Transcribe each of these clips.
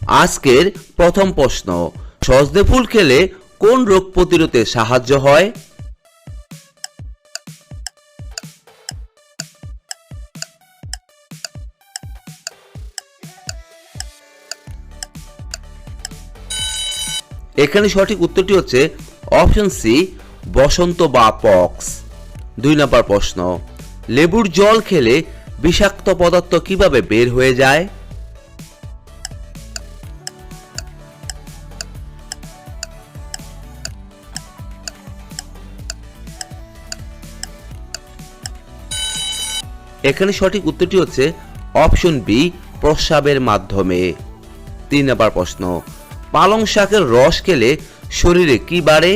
আজকের প্রথম প্রশ্ন, সজনে ফুল খেলে কোন রোগ প্রতিরোধে সাহায্য হয়? এখানে সঠিক উত্তরটি হচ্ছে অপশন সি, বসন্ত বা পক্স। 2 নম্বর প্রশ্ন, লেবুর জল খেলে বিষাক্ত পদার্থ কিভাবে বের হয়ে যায়? এখানে সঠিক উত্তরটি হচ্ছে অপশন বি, প্রস্রাবের মাধ্যমে। 3 নম্বর প্রশ্ন, পালং শাকের রস খেলে শরীরে কি বাড়ে?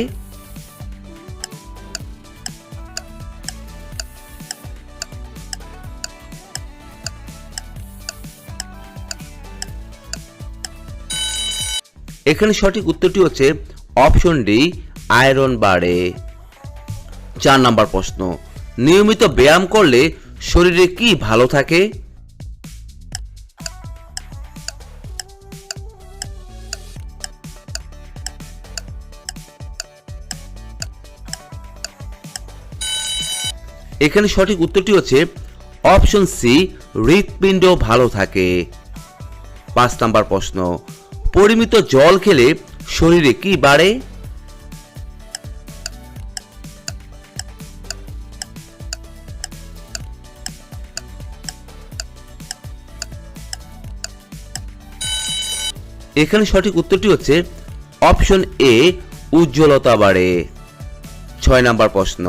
এখানে সঠিক উত্তরটি হচ্ছে অপশন ডি, আয়রন বাড়ে। 4 নম্বর প্রশ্ন, নিয়মিত ব্যায়াম করলে শরীরে কি ভালো থাকে? এখানে সঠিক উত্তরটি হচ্ছে অপশন সি, হৃৎপিণ্ড ভালো থাকে। 5 নম্বর প্রশ্ন, পরিমিত জল খেলে শরীরে কি বাড়ে? এখানে সঠিক উত্তরটি হচ্ছে অপশন এ, উজ্জ্বলতা বাড়ে। 6 নম্বর প্রশ্ন,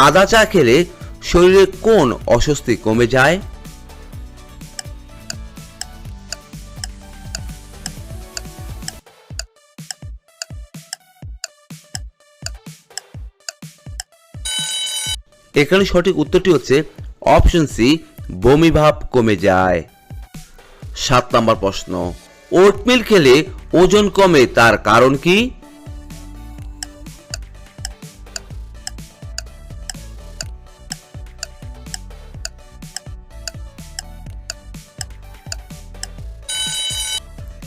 আদা চা খেলে শরীরে কোন অস্বস্তি কমে যায়? এখানে সঠিক উত্তরটি হচ্ছে অপশন সি, বমি ভাব কমে যায়। 7 নম্বর প্রশ্ন, ওটমিল খেলে ওজন কমে তার কারণ কি?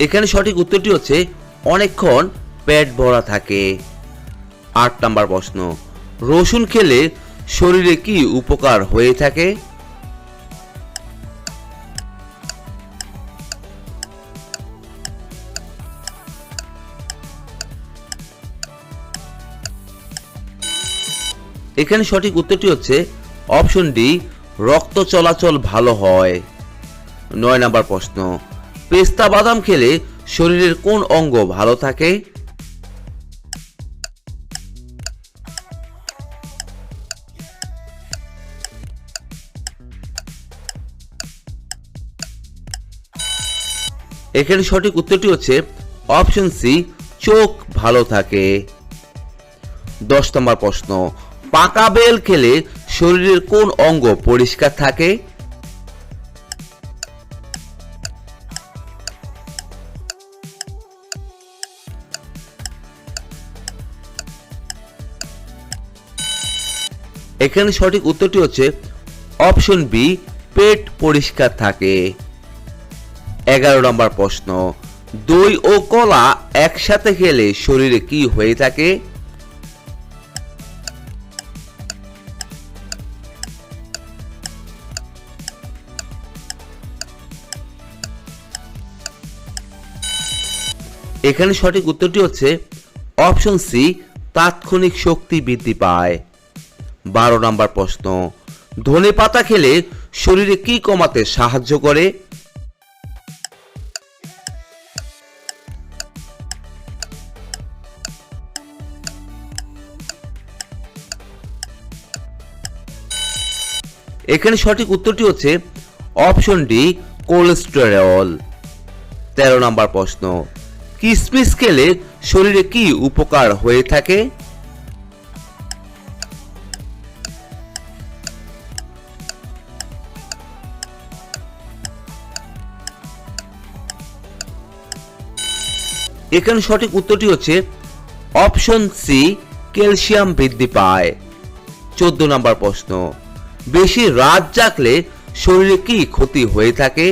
এখানে সঠিক উত্তরটি হচ্ছে অনেকক্ষণ পেট ভরা থাকে। 8 নম্বর প্রশ্ন, রসুন খেলে শরীরে কি উপকার হয়ে থাকে? এখানে সঠিক উত্তরটি হচ্ছে অপশন ডি, রক্ত চলাচল ভালো হয়। 9 নম্বর প্রশ্ন, পেস্তা বাদাম খেলে শরীরের কোন অঙ্গ ভালো থাকে? এখানে সঠিক উত্তরটি হচ্ছে অপশন সি, চোখ ভালো থাকে। 10 নম্বর প্রশ্ন, পাকা বেল খেলে শরীরের কোন অঙ্গ পরিষ্কার থাকে? এখানে সঠিক উত্তরটি হচ্ছে অপশন বি, পেট পরিষ্কার থাকে। 11 নম্বর প্রশ্ন, দই ও কলা একসাথে খেলে শরীরে কি হয়ে থাকে? এখানে সঠিক উত্তরটি হচ্ছে অপশন সি, তাৎক্ষণিক শক্তি বৃদ্ধি পায়। 12 নম্বর প্রশ্ন, ধনে পাতা খেলে শরীরে কি কমাতে সাহায্য করে? এখানে সঠিক উত্তরটি হচ্ছে অপশন ডি, কোলেস্টেরল। 13 নম্বর প্রশ্ন, কিশমিশ খেলে শরীরে কি উপকার হয়ে থাকে? এখানে সঠিক উত্তরটি হচ্ছে অপশন সি, ক্যালসিয়াম বৃদ্ধি পায়। 14 নম্বর প্রশ্ন, বেশি রাত জাগলে শরীরে কি ক্ষতি হয়ে থাকে?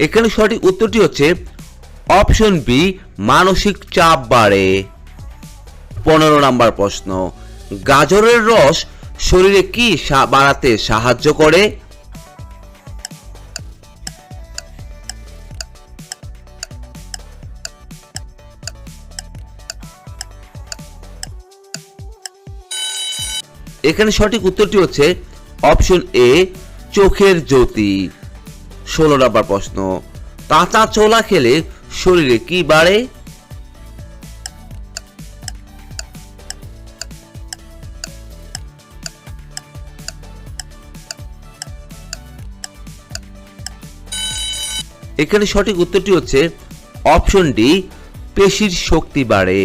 এখানে সঠিক উত্তরটি হচ্ছে অপশন বি, মানসিক চাপ বাড়ে। 15 নম্বর প্রশ্ন, গাজরের রস শরীরে কি বাড়াতে সাহায্য করে? এখানে সঠিক উত্তরটি হচ্ছে অপশন এ, চোখের জ্যোতি। 16 নম্বর প্রশ্ন, কাঁচা ছোলা খেলে শরীরে কি বাড়ে? এখানে সঠিক উত্তরটি হচ্ছে অপশন ডি, পেশির শক্তি বাড়ে।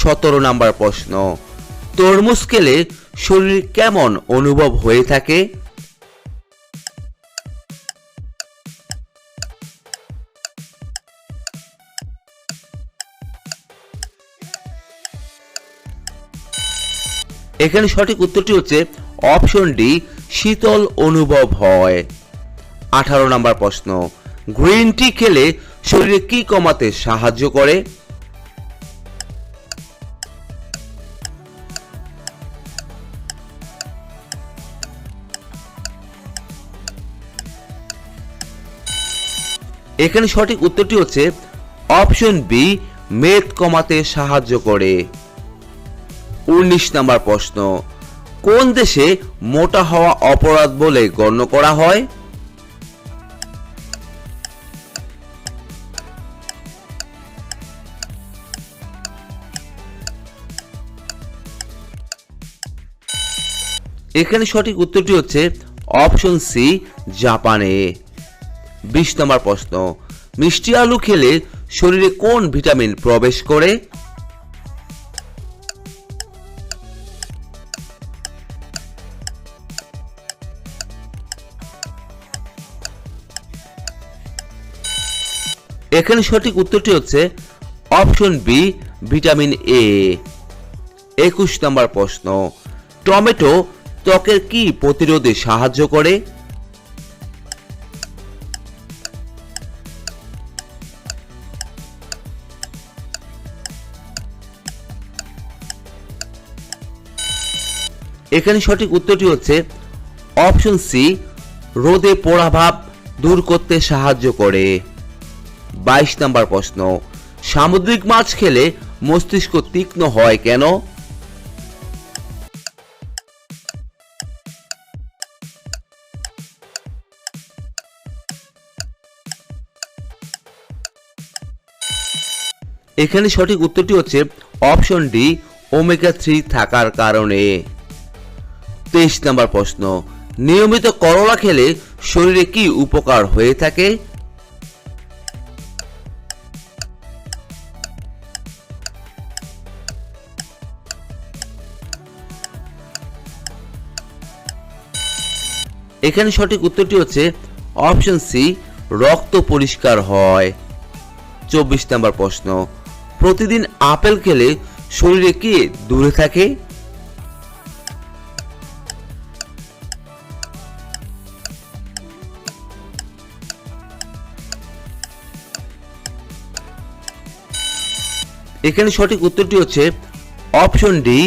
17 নম্বর প্রশ্ন, তরমুজ খেলে শরীর কেমন অনুভব হয়ে থাকে? এখানে সঠিক উত্তরটি হচ্ছে অপশন ডি, শীতল অনুভব হয়। 18 নম্বর প্রশ্ন, গ্রিন টি খেলে শরীরে কি কমাতে সাহায্য করে? এখানে সঠিক উত্তরটি হচ্ছে অপশন বি, মেদ কমাতে সাহায্য করে। 19 নম্বর প্রশ্ন, কোন দেশে মোটা হওয়া অপরাধ বলে গণ্য করা হয়? এখানে সঠিক উত্তরটি হচ্ছে অপশন সি, জাপানে। 20 নম্বর প্রশ্ন, মিষ্টি আলু খেলে শরীরে কোন ভিটামিন প্রবেশ করে? এখানে সঠিক উত্তরটি হচ্ছে অপশন বি, ভিটামিন এ। 21 নম্বর প্রশ্ন, টমেটো ত্বকের কি প্রতিরোধে সাহায্য করে? এখানে সঠিক উত্তরটি হচ্ছে অপশন সি, রোদে পোড়া ভাব দূর করতে সাহায্য করে। 22 নম্বর প্রশ্ন, সামুদ্রিক মাছ খেলে মস্তিষ্ক তীক্ষ্ণ হয় কেন? এখানে সঠিক উত্তরটি হচ্ছে অপশন ডি, ওমেগা 3 থাকার কারণে। 23 নম্বর প্রশ্ন, নিয়মিত করলা খেলে শরীরে কি উপকার হয়ে থাকে? এখানে সঠিক উত্তরটি হচ্ছে অপশন সি, রক্ত পরিষ্কার হয়। 24 নম্বর প্রশ্ন, প্রতিদিন আপেল খেলে শরীরে কি দূরে থাকে? এখানে সঠিক উত্তরটি হচ্ছে অপশন ডি,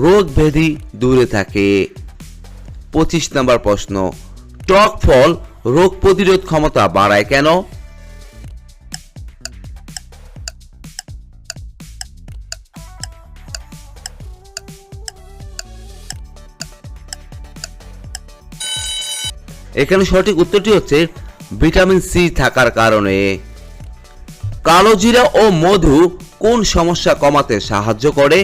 রোগ ব্যাধি দূরে থাকে। 25 নম্বর প্রশ্ন, টক ফল রোগ প্রতিরোধ ক্ষমতা বাড়ায় কেন? এখানে সঠিক উত্তরটি হচ্ছে ভিটামিন সি থাকার কারণে। কালো জিরা ও মধু কোন সমস্যা কমাতে সাহায্য করে?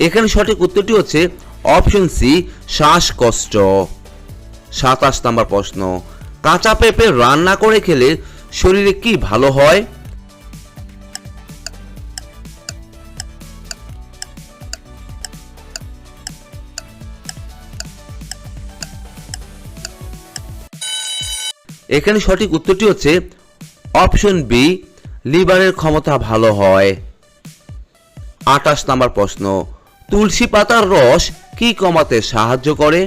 এখানে সঠিক উত্তরটি হচ্ছে অপশন সি, শ্বাসকষ্ট। 27 নম্বর প্রশ্ন, কাঁচা পেঁপে রান্না করে খেলে শরীরে কি ভালো হয়? এখানে সঠিক উত্তরটি হচ্ছে অপশন বি, লিভারের ক্ষমতা ভালো হয়। 28 নম্বর প্রশ্ন, তুলসী পাতার রস কি কমাতে সাহায্য করে?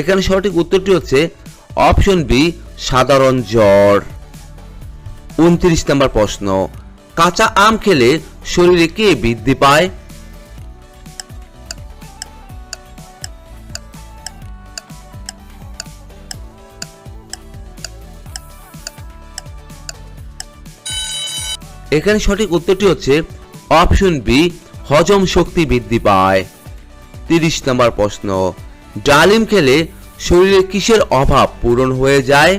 এখানে সঠিক উত্তরটি হচ্ছে অপশন বি, সাধারণ জ্বর। 29 নম্বর প্রশ্ন, কাঁচা আম খেলে শরীরে কে বৃদ্ধি পায়? এখানে সঠিক উত্তরটি হচ্ছে অপশন বি, হজম শক্তি বৃদ্ধি পায়। 30 নম্বর প্রশ্ন, ডালিম খেলে শরীরে কিসের অভাব পূরণ হয়ে যায়?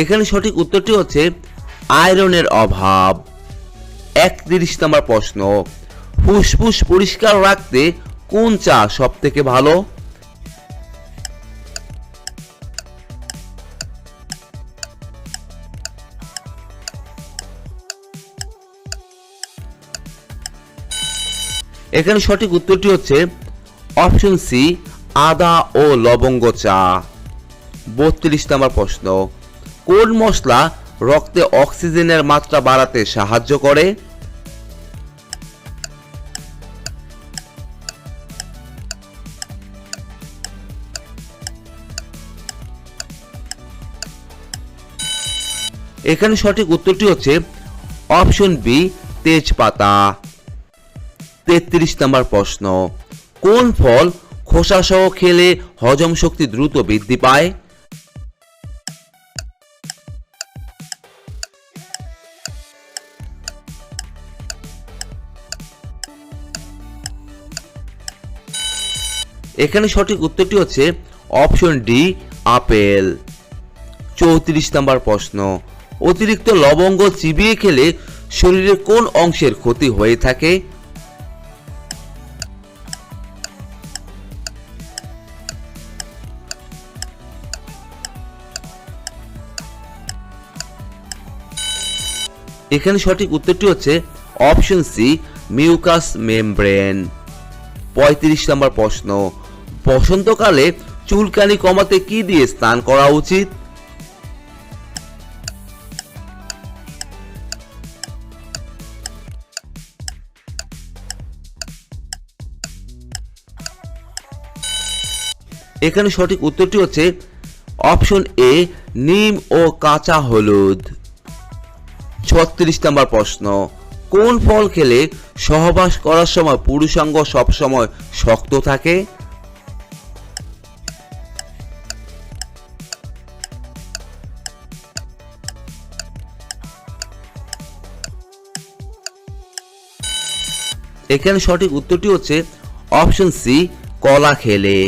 এখানে সঠিক উত্তরটি হচ্ছে আয়রনের অভাব। 31 নম্বর প্রশ্ন, ফুসফুস পরিষ্কার রাখতে কোন চা সবথেকে ভালো? এখানে সঠিক উত্তরটি হচ্ছে অপশন সি, আদা ও লবঙ্গ চা। 32 নম্বর প্রশ্ন, কোন মশলা রক্তে অক্সিজেনের মাত্রা বাড়াতে সাহায্য করে? এখানে সঠিক উত্তরটি হচ্ছে অপশন বি, তেজপাতা। 33 নম্বর প্রশ্ন, কোন ফল খোসা সহ খেলে হজম শক্তি দ্রুত বৃদ্ধি পায়? এখানে সঠিক উত্তরটি হচ্ছে অপশন ডি, আপেল। 34 নম্বর প্রশ্ন, অতিরিক্ত লবঙ্গ চিবিয়ে খেলে শরীরের কোন অংশের ক্ষতি হয়ে থাকে? এখানে সঠিক উত্তরটি হচ্ছে অপশন সি, মিউকাস মেমব্রেন। 35 নম্বর প্রশ্ন, বসন্তকালে চুলকানি কমাতে কি দিয়ে স্নান করা উচিত? এখানে সঠিক উত্তরটি হচ্ছে অপশন এ, নিম ও কাঁচা হলুদ। 36 নম্বর প্রশ্ন, কোন ফল খেলে সহবাস করার সময় পুরুষাঙ্গ সবসময় শক্ত থাকে? এখানে সঠিক উত্তরটি হচ্ছে অপশন সি, কলা খেলে।